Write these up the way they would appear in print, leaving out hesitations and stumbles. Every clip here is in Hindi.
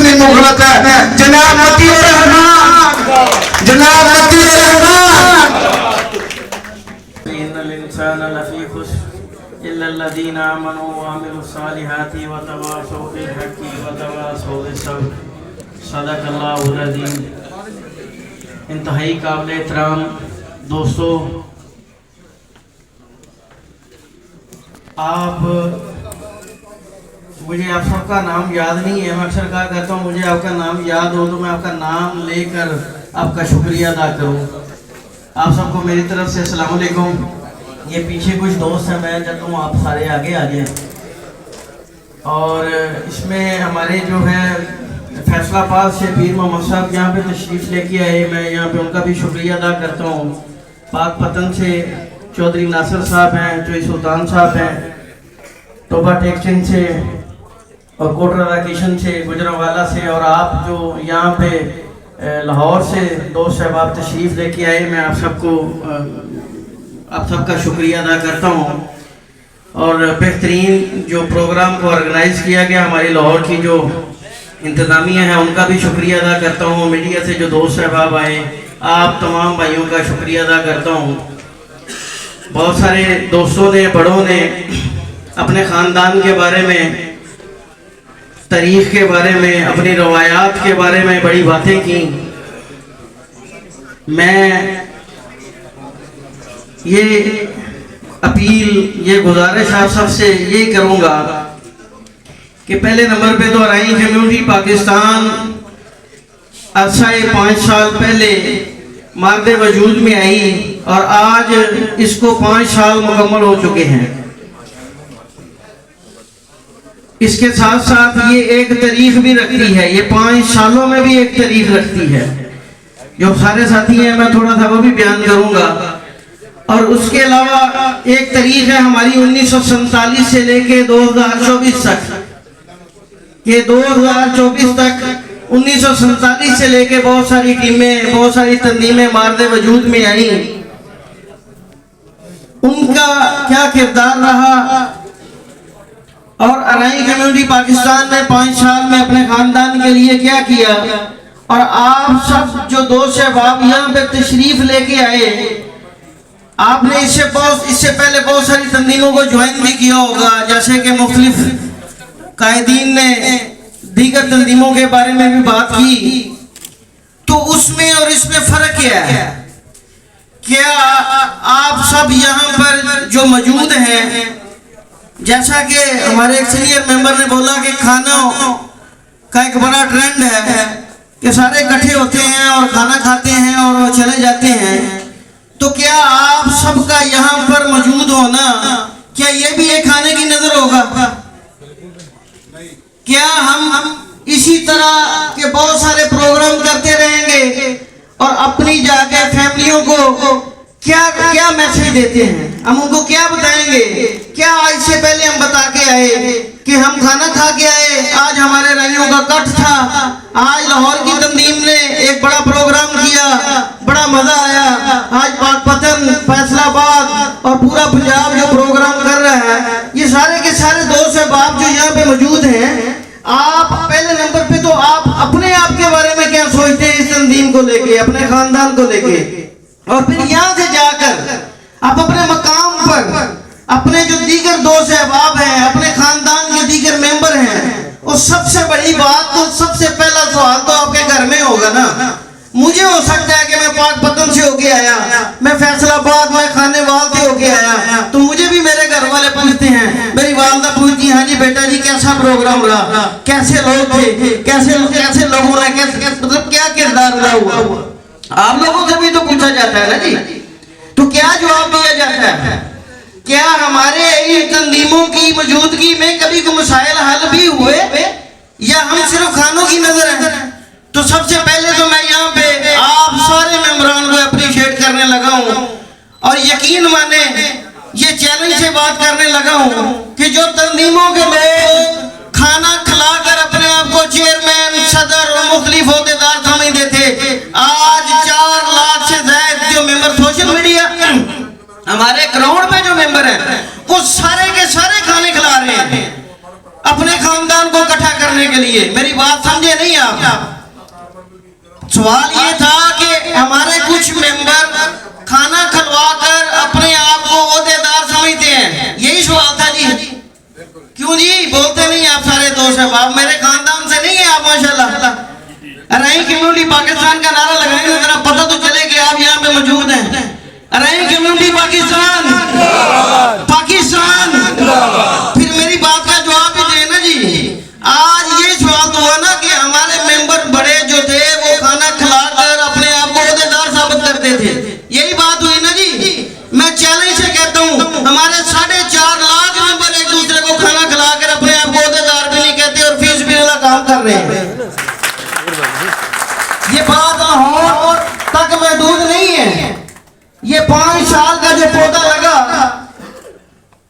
भी मुखलत है। जनाब मतीउर रहमान, जनाब मतीउर रहमान। इन्नल इंसान लफी खुस्र इल्लल्लज़ीना आमनू व अमिलुस्सालिहाति व तवासौ बिल हक़्क़ि व तवासौ बिस्सब्र। सदक़ल्लाहुल अज़ीम। इंतहाई काबिल एहतराम दोस्तों, मुझे आप सबका नाम याद नहीं है। मैं अक्सर कहा करता हूँ मुझे आपका नाम याद हो तो मैं आपका नाम लेकर आपका शुक्रिया अदा करूँ। आप सबको मेरी तरफ से अस्सलाम वालेकुम। ये पीछे कुछ दोस्त हैं, मैं चाहता हूँ आप सारे आगे आ जाएं। और इसमें हमारे जो है फैसलाबाद से पीर मोहम्मद साहब यहाँ पे तशरीफ़ लेके आए, मैं यहाँ पे उनका भी शुक्रिया अदा करता हूँ। पाकपतन से चौधरी नासिर साहब हैं, चौधरी सुल्तान साहब हैं, टोबा टेक्सचन से और कोटरा किशन से, गुजरावाला से, और आप जो यहाँ पे लाहौर से दोस्त साहब तशरीफ़ लेके आए, मैं आप सबका शुक्रिया अदा करता हूँ। और बेहतरीन जो प्रोग्राम को ऑर्गेनाइज़ किया गया, हमारी लाहौर की जो इंतज़ामिया है उनका भी शुक्रिया अदा करता हूँ। मीडिया से जो दोस्त साहब आए, आप तमाम भाइयों का शुक्रिया अदा करता हूँ। बहुत सारे दोस्तों ने, बड़ों ने अपने ख़ानदान के बारे में, तारीख़ के बारे में, अपनी रवायात के बारे में बड़ी बातें की। मैं ये अपील, ये गुजारिश आप सबसे ये करूँगा कि पहले नंबर पे तो अराई कम्युनिटी पाकिस्तान अरसा 5 साल पहले मार्दे वजूद में आई और आज इसको 5 साल मुकम्मल हो चुके हैं। इसके साथ साथ ये एक तारीख भी रखती है, ये 5 सालों में भी एक तारीख रखती है। जो सारे साथी हैं मैं थोड़ा सा वो भी बयान करूंगा। और उसके अलावा एक तारीख है हमारी 1947 से लेके 2024 तक, ये 2024 तक 1947 से लेके बहुत सारी टीमें, बहुत सारी तंजीमें मार्दे वजूद में आई। उनका क्या किरदार रहा और अराई कम्युनिटी पाकिस्तान ने 5 साल में अपने खानदान के लिए क्या किया, और आप सब जो दोस्त शहबाब यहाँ पे तशरीफ लेके आए, आपने इससे पहले बहुत सारी तंजीमों को ज्वाइन भी किया होगा, जैसे कि मुख्तलिफ कायदीन ने दीगर तंजीमों के बारे में भी बात की। तो उसमें और इसमें फ़र्क क्या है? क्या आप सब यहाँ पर जो मौजूद हैं, जैसा कि हमारे एक सीनियर मेंबर ने बोला कि खाना का एक बड़ा ट्रेंड है कि सारे इकट्ठे होते हैं और खाना खाते हैं और चले जाते हैं, तो क्या आप सबका यहाँ पर मौजूद होना, क्या ये भी एक खाने की नजर होगा? क्या हम इसी तरह के बहुत सारे प्रोग्राम करते रहेंगे और अपनी जाके फैमिलियों को क्या क्या मैसेज देते हैं? हम उनको क्या बताएंगे? क्या आज से पहले हम बता के आए कि हम खाना खा के आए, आज हमारे राइयों का कट था, आज लाहौर की तंजीम ने एक बड़ा प्रोग्राम किया, बड़ा मजा आया, आज पाकपतन, फैसलाबाद और पूरा पंजाब जो प्रोग्राम कर रहा है, ये सारे के सारे दोस्त बाप जो यहाँ पे मौजूद हैं, आप पहले नंबर पे तो आप अपने आप के बारे में क्या सोचते हैं इस तंजीम को लेके, अपने खानदान को लेके, और फिर यहाँ से जाकर आप अपने मकाम पर अपने जो दीगर दोस्त अहबाब हैं, अपने खानदान के दीगर मेंबर हैं, और सबसे बड़ी बात तो सबसे पहला सवाल तो आपके घर में होगा ना। मुझे हो सकता है कि मैं पाकपतन से होके आया, मैं फैसलाबाद, मैं खानेवाल से होके आया, तो मुझे भी मेरे घर वाले पूछते हैं, मेरी वालदा पूछती, हाँ जी बेटा जी कैसा प्रोग्राम रहा, कैसे लोग थे, कैसे लोगों ने मतलब क्या किरदार अदा हुआ, आप लोगों से भी तो पूछा जाता है ना जी। तो क्या जवाब दिया जाता है? क्या हमारे इन तंजीमों की मौजूदगी में कभी कोई मसाइल हल भी हुए, या हम सिर्फ खानों की नजर है? तो सबसे पहले तो मैं यहाँ पे आप सारे मेंबरान को अप्रिशिएट करने लगा हूँ, और यकीन माने ये चैलेंज से बात करने लगा हूँ कि जो तंजीमों के लोग खाना खिलाकर अपने आप को चेयरमैन, सदर और मुख्तलिफ ओहदेदार समझते थे, आज 4 लाख से ज्यादा जो मेंबर सोशल मीडिया हमारे ग्राउंड पे जो मेंबर हैं, वो सारे के सारे खाने खिला रहे हैं अपने खानदान को इकट्ठा करने के लिए। मेरी बात समझे नहीं आप? सवाल ये था कि हमारे कुछ मेंबर खाना खिलवाकर अपने आप को ओहदेदार समझते हैं, यही सवाल था जी। क्यों जी बोलते नहीं आप सारे दोस्त हैं? आप मेरे खानदान से नहीं है आप माशाल्लाह। रही कम्युनिटी पाकिस्तान का नारा लगाएंगे जरा पता तो चले कि आप यहाँ पे मौजूद हैं। रही कम्युनिटी पाकिस्तान, पाकिस्तान। फिर मेरी बात का जवाब भी देना जी। आज ये सवाल हुआ ना कि हमारे मेंबर बड़े जो थे वो खाना खिलाकर अपने आप को ओहदेदार साबित करते थे, यही बात हुई ना जी। मैं चैलेंज से कहता हूँ हमारे 4.5 लाख मेंबर एक दूसरे को खाना खिलाकर अपने आप को ओहदेदार भी नहीं कहते और फीस भी वाला काम कर रहे हैं। ये बात लाहौर तक महदूद नहीं है। ये 5 साल का जो पौधा लगा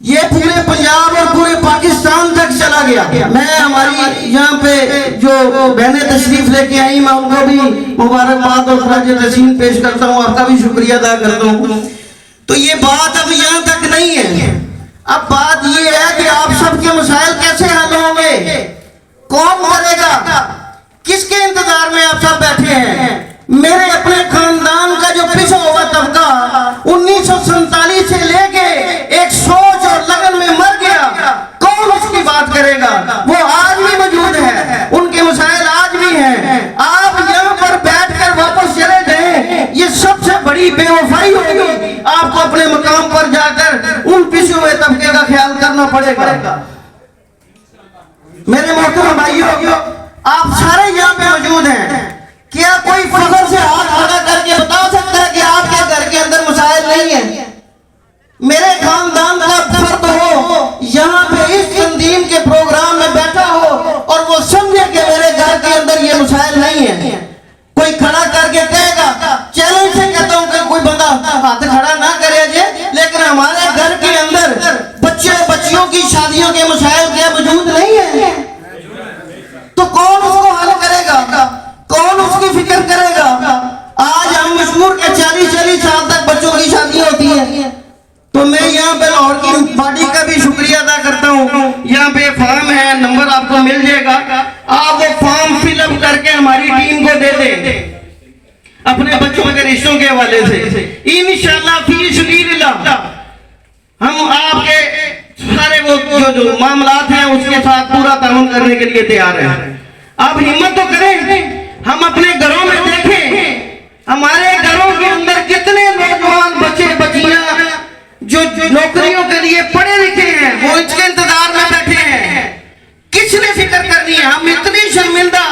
ये पूरे पंजाब और पूरे पाकिस्तान तक चला गया। मैं हमारी यहाँ पे जो बहनें तशरीफ लेके आई मैं उनको भी मुबारकबाद और खराज तहसीन पेश करता हूँ, आपका भी शुक्रिया अदा करता हूँ। तो ये बात अब यहाँ तक नहीं है। अब बात ये है कि आप सबके मसाइल कैसे हल होंगे, कौन करेगा, किसके इंतजार में आप सब बैठे हैं? मेरे अपने खानदान का जो पिछड़ा हुआ तबका 1947 से लेके एक सोच और लगन में मर गया, कौन उसकी बात करेगा? वो आज भी मौजूद है, उनके मसाइल आज भी हैं। आप यहाँ पर बैठकर वापस चले जाएं, ये सबसे बड़ी बेवफाई होगी। आपको अपने मकाम पर जाकर उन पिछड़े हुए तबके का ख्याल करना पड़ेगा। मेरे मोहतरम भाइयों, आप सारे यहाँ पे मौजूद हैं, क्या कोई फख्र से हाथ खड़ा करके बता सकता है कि आपके घर के अंदर मसाइल नहीं है? मेरे खानदान का फर्द हो यहाँ पे इस तंजीम के प्रोग्राम में बैठा हो और वो समझे कि मेरे घर के अंदर ये मसाइल नहीं है, कोई खड़ा करके कहेगा? चैलेंज से कहता हूँ कि कोई बंदा हाथ खड़ा ना करे जे, लेकिन हमारे घर के अंदर बच्चे बच्चियों की शादियों के मसाइल क्या मौजूद नहीं है? तो कौन उसको हल करेगा, कौन उसकी फिक्र करेगा? आज हम मशहूर के 40-40 साल तक बच्चों की शादी होती है। तो मैं यहाँ पे लाहौर की पार्टी का भी शुक्रिया अदा करता हूँ। यहाँ पे फॉर्म है, नंबर आपको मिल जाएगा, आप वो फॉर्म फिलअप करके हमारी टीम को दे दें अपने बच्चों के रिश्तों के हवाले से। इंशाअल्लाह फी सबीलिल्लाह हम आपके सारे वो जो मामलात हैं उसके साथ पूरा ताउन करने के लिए तैयार हैं। आप हिम्मत तो करें, हम अपने घरों में देखें हमारे घरों के अंदर कितने नौजवान बच्चे बच्चियां जो नौकरियों के लिए पढ़े लिखे हैं वो इसके इंतजार में बैठे हैं। किसने फिक्र करनी है? हम इतनी शर्मिंदा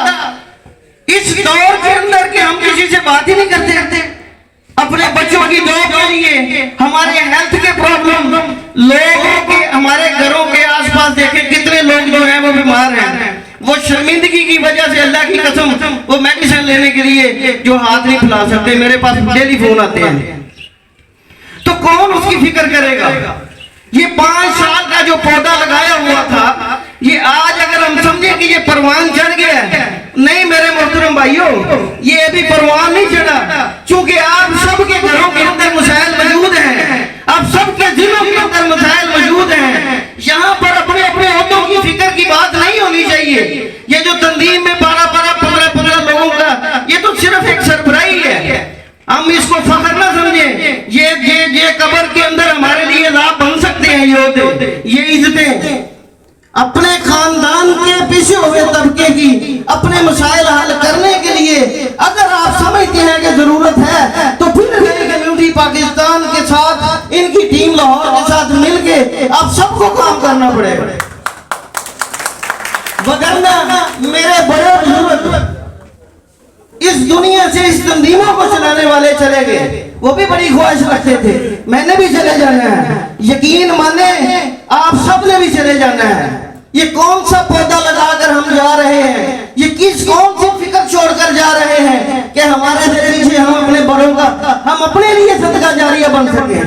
इस दौर के अंदर कि हम किसी से बात ही नहीं करते। अपने बच्चों की जॉब के लिए, हमारे हेल्थ के प्रॉब्लम, लोगों के हमारे घरों के आसपास देखें कितने लोग जो हैं वो बीमार हैं। वो शर्मिंदगी की वजह से अल्लाह की कसम वो मेडिसिन लेने के लिए जो हाथ नहीं फैला सकते। मेरे पास डेली फोन आते हैं। तो कौन उसकी फिक्र करेगा? ये 5 साल का जो पौधा लगाया हुआ था ये आज अगर हम समझे कि ये परवान चढ़ गया है, नहीं मेरे मोहतरम भाइयों, ये अभी परवान नहीं चढ़ा, क्योंकि आप सबके घरों के अंदर मसाइल मौजूद हैं, आप सबके दिलों के अंदर मसाइल मौजूद हैं। यहाँ पर अपने अपने औहदों की फिक्र की बात नहीं होनी चाहिए। ये जो तंजीम में 12-12, 15-15 लोगों का ये तो सिर्फ एक सरबराही है, हम इसको फख्र ना समझें। ये कब्र के अंदर हमारे लिए लाभ बन सकते हैं, ये इज्जतें। अपने खानदान के पीछे हुए तबके की अपने मसाइल हल करने के लिए अगर आप समझते हैं कि जरूरत है तो फिर कम्युनिटी पाकिस्तान के साथ इनकी टीम लाहौर के साथ मिलके आप सबको काम करना पड़ेगा। वगरना मेरे बड़े बुजुर्ग इस दुनिया से इस तंजीमों को चलाने वाले चले गए, वो भी बड़ी ख्वाहिश रखते थे मैंने भी चले जाना है। यकीन माने आप सब ने भी चले जाना है। ये कौन सा पौधा लगाकर हम जा रहे हैं? ये कौन सी फिक्र छोड़कर जा रहे हैं कि हमारे पीछे हम अपने बड़ों का हम अपने लिए सदका जारिया बन सके?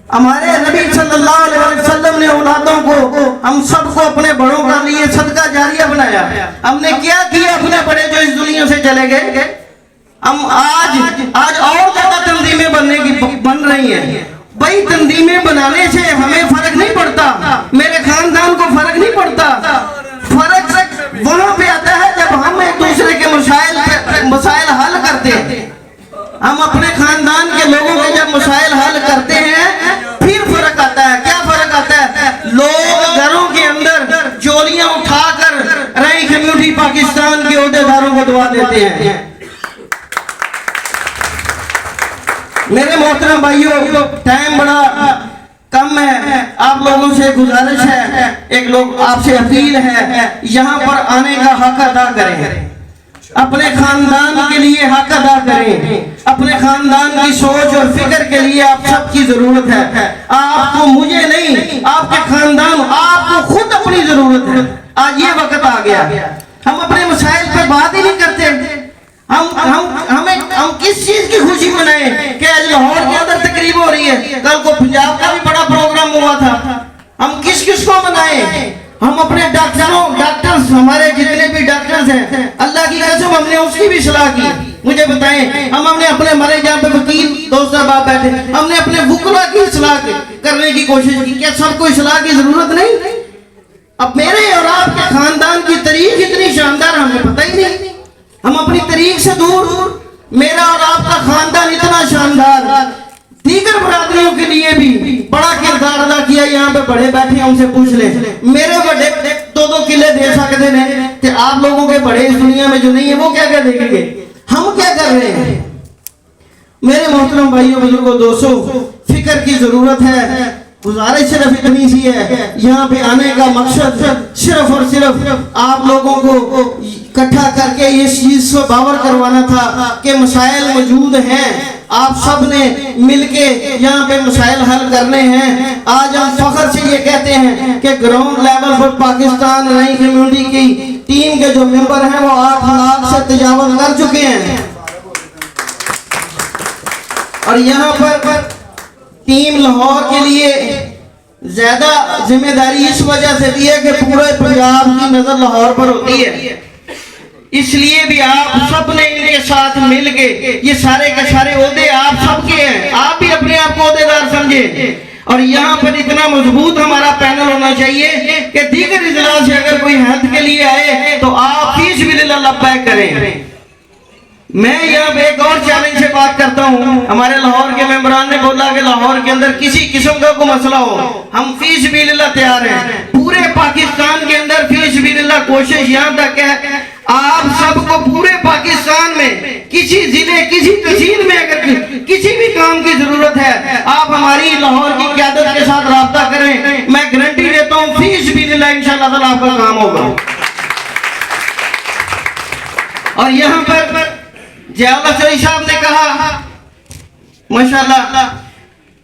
हमारे नबी सल्लल्लाहु अलैहि वसल्लम ने औलादों को हम सबको अपने बड़ों का लिए सदका जारिया बनाया। हमने क्या किया अपने बड़े जो इस दुनिया से चले गए? हम आज और ज्यादा तंजीमें बन रही हैं। भाई तंजीमें बनाने से हमें फर्क नहीं पड़ता, मेरे खानदान को फर्क नहीं पड़ता, फर्क वहां पे आता है जब हम एक दूसरे के मसाइल हल करते हैं। हम अपने खानदान के लोगों के जब मसाइल हल करते हैं फिर फर्क आता है। क्या फर्क आता है? लोग घरों के अंदर चोलियां उठाकर रही कम्युनिटी पाकिस्तान के ओहदेदारों को दुआ देते हैं। मेरे मोहतरम भाइयों, टाइम बड़ा कम है, आप लोगों से गुजारिश है, एक लोग आपसे अपील है, यहाँ पर आने का हक अदा करें, अपने खानदान के लिए हक अदा करें, अपने खानदान की सोच और फिक्र के लिए आप सबकी जरूरत है। आपको, मुझे नहीं, आपके खानदान, आपको खुद अपनी जरूरत है। आज ये वक्त आ गया, हम अपने मसाइल पे बात ही नहीं करते। हम किस चीज की खुशी मनाएं कि आज लाहौर के अंदर तकरीब हो रही है, कल को पंजाब का भी बड़ा प्रोग्राम हुआ था। हम किस किस को मनाएं? हम अपने डॉक्टर्स, हमारे जितने भी डॉक्टर्स हैं, अल्लाह की कसम हमने उसकी भी सलाह की। मुझे बताएं, हमने अपने मरे जहाँ पे वकील दोस्त साहब बैठे, हमने अपने वुकला की सलाह करने की कोशिश की। क्या सबको सलाह की जरूरत नहीं? अब मेरे और आपके खानदान की तारीख इतनी शानदार, हमें पता ही नहीं। हम अपनी तारीख से दूर, मेरा और आपका खानदान इतना शानदार, दीगर बरादरियों के लिए भी बड़ा किरदार अदा किया। यहाँ पे बड़े बैठे हैं, उनसे पूछ ले, मेरे बड़े 2-2 किले दे सकते हैं, तो आप लोगों के बड़े इस दुनिया में जो नहीं है वो क्या क्या देंगे? हम क्या कर रहे हैं? मेरे मोहतरम भाइयों, बुजुर्गों, दोस्तों, फिक्र की जरूरत है। गुजारिश सिर्फ इतनी सी है, यहाँ पे आने का मकसद सिर्फ और सिर्फ आप लोगों को इकट्ठा करके इस चीज से बावर करवाना था कि मसाइल मौजूद हैं, आप सब ने मिलके यहाँ पे मसाइल हल करने हैं। आज हम फख्र से ये कहते हैं कि ग्राउंड लेवल पर पाकिस्तान रही कम्युनिटी की टीम के जो मेंबर हैं वो 8 लाख से तजावुज कर चुके हैं। और यहाँ पर टीम लाहौर के लिए ज्यादा जिम्मेदारी इस वजह से भी है कि पूरे पंजाब की नजर लाहौर पर होती है। इसलिए भी आप सब ने इनके साथ मिलके, ये सारे के सारे ओहदे आप सबके हैं, आप भी अपने आप को ओहदेदार समझे। और यहाँ पर इतना मजबूत हमारा पैनल होना चाहिए कि दीगर इजलास से अगर कोई हेल्थ के लिए आए तो आप फीस भी लब्बैक करें। मैं यहाँ पे एक और चैलेंज से बात करता हूँ। हमारे लाहौर के मेंबरान ने बोला कि लाहौर के अंदर किसी किस्म का कोई मसला हो, हम फीस भी तैयार हैं। पूरे पाकिस्तान के अंदर फीस भी कोशिश यहाँ तक है, आप सबको पूरे पाकिस्तान में किसी जिले, किसी तहसील में अगर किसी भी काम की जरूरत है, आप हमारी लाहौर की क़यादत के साथ राब्ता करें। मैं गारंटी देता हूँ फीस भी इंशाअल्लाह ताला आपका काम होगा। और यहाँ पर जियाउल्लाह चौधरी साहब ने कहा, माशाल्लाह,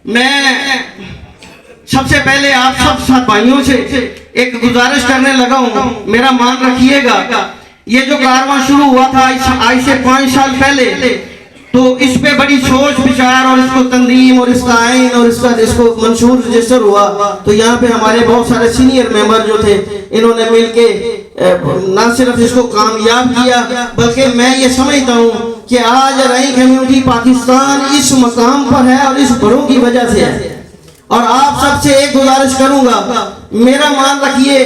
मैं सबसे पहले आप सब भाइयों से एक गुजारिश करने लगा हूँ, मेरा मान रखिएगा। ये जो कारवां शुरू हुआ था आज से 5 साल पहले, तो इस पे बड़ी सोच विचार और इसको तंजीम और इसका आइन और इसको मंशूर रजिस्टर हुआ। तो यहाँ पे हमारे बहुत सारे सीनियर मेंबर जो थे, इन्होंने मिलके न सिर्फ इसको कामयाब किया, बल्कि मैं ये समझता हूँ कि आज रही कम्युनिटी पाकिस्तान इस मकाम पर है और इस बड़ों की वजह से है। और आप सबसे एक गुजारिश करूंगा, मेरा मान रखिए,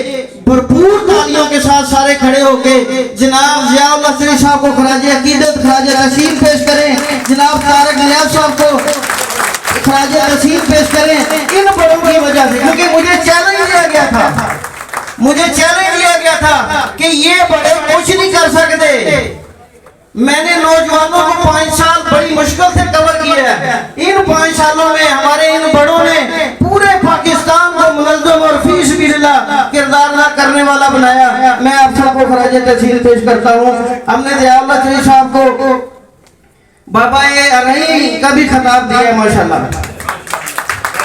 भरपूर तालियों के साथ सारे खड़े होके जनाब जियाउल्लाह चौधरी साहब को खराजे अकीदत, खराजे तस्लीम पेश करें। जनाब तारक नियाज़ साहब को खराजे तस्लीम पेश करें इन बड़ों की वजह से, क्योंकि मुझे चैलेंज दिया गया था कि ये बड़े कुछ नहीं कर सकते। मैंने नौजवानों को 5 साल बड़ी मुश्किल से कवर किया है। इन 5 सालों में हमारे इन बड़ों ने पूरे पाकिस्तान को मुनज़्ज़म और फीस भी किरदार अदा करने वाला बनाया। मैं आप सबको खराजे तहसील पेश करता हूँ। हमने जियाउल्लाह चौधरी साहब को बाबा ये रही का भी खिताब दिया है, माशाल्लाह,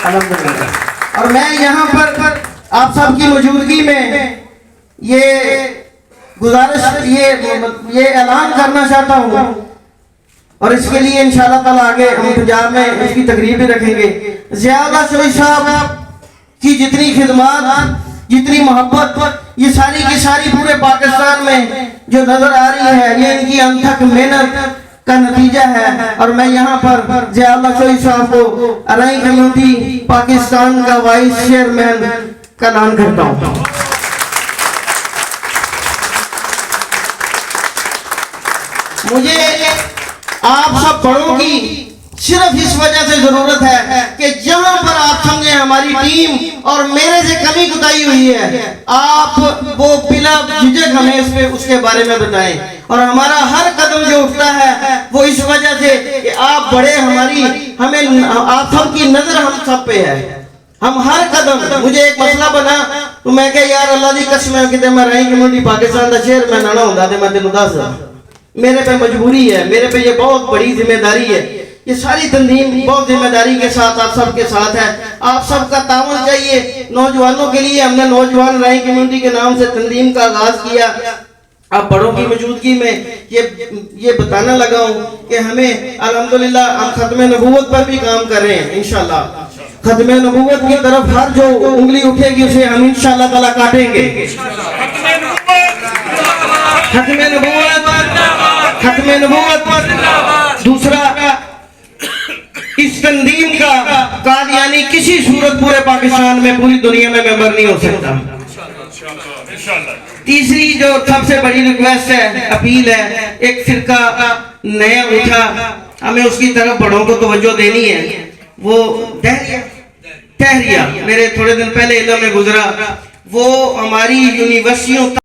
अल्हम्दुलिल्लाह। और मैं यहाँ पर आप सबकी मौजूदगी में ये गुजारिश, ये ऐलान करना चाहता हूँ, और इसके लिए इंशाअल्लाह ताला आगे हम पंजाब में इसकी तकरीब भी रखेंगे। जियाउल्लाह चौधरी साहब की जितनी खिदमत, जितनी मोहब्बत, ये सारी की सारी पूरे पाकिस्तान में जो नजर आ रही है, ये इनकी अनथक मेहनत का नतीजा है। और मैं यहाँ पर जियाउल्लाह चौधरी साहब को अराई कम्युनिटी पाकिस्तान का वाइस चेयरमैन का ऐलान करता हूँ। मुझे आप सब बड़ों की सिर्फ इस वजह से जरूरत है कि जहां पर आप समझे हमारी टीम और मेरे से कमी कुताई हुई है, आप वो बिला झिझक हमें इस पे उसके बारे में बताएं। और हमारा हर कदम जो उठता है वो इस वजह से कि आप बड़े हमारी हमें आप सबकी नजर हम सब पे है। हम हर कदम, मुझे एक मसला बना तो मैं कह यार अल्लाह दी कसम है कि मैं रही कम्युनिटी पाकिस्तान का चेयरमैन आना होता तो मैं तेन दस, मेरे पे मजबूरी है, मेरे पे ये बहुत बड़ी जिम्मेदारी है। ये सारी तंजीम बहुत जिम्मेदारी के साथ आप सबके साथ है। आप सबका ताउन चाहिए नौजवानों के लिए। हमने नौजवान राय कम्युनिटी के नाम से तंजीम का आगाज किया। अब बड़ों की मौजूदगी में ये बताना लगा हूँ कि हमें अल्हम्दुलिल्लाह हम खत्म नबूवत पर भी काम कर रहे हैं। इंशाल्लाह खत्म नबूवत की तरफ हर जो उंगली उठेगी उसे हम इंशाल्लाह ताला काटेंगे। खत्म नबूवत। दूसरा, इस तंजीम का कादियानी किसी सूरत पूरे पाकिस्तान में पूरी दुनिया में मेंबर नहीं हो सकता। तीसरी जो सबसे बड़ी रिक्वेस्ट है, अपील है, एक फिरका नया उठा, हमें उसकी तरफ बड़ों को तवज्जो देनी है। वो तहरिया मेरे थोड़े दिन पहले इल्म में गुजरा, वो हमारी यूनिवर्सिटियों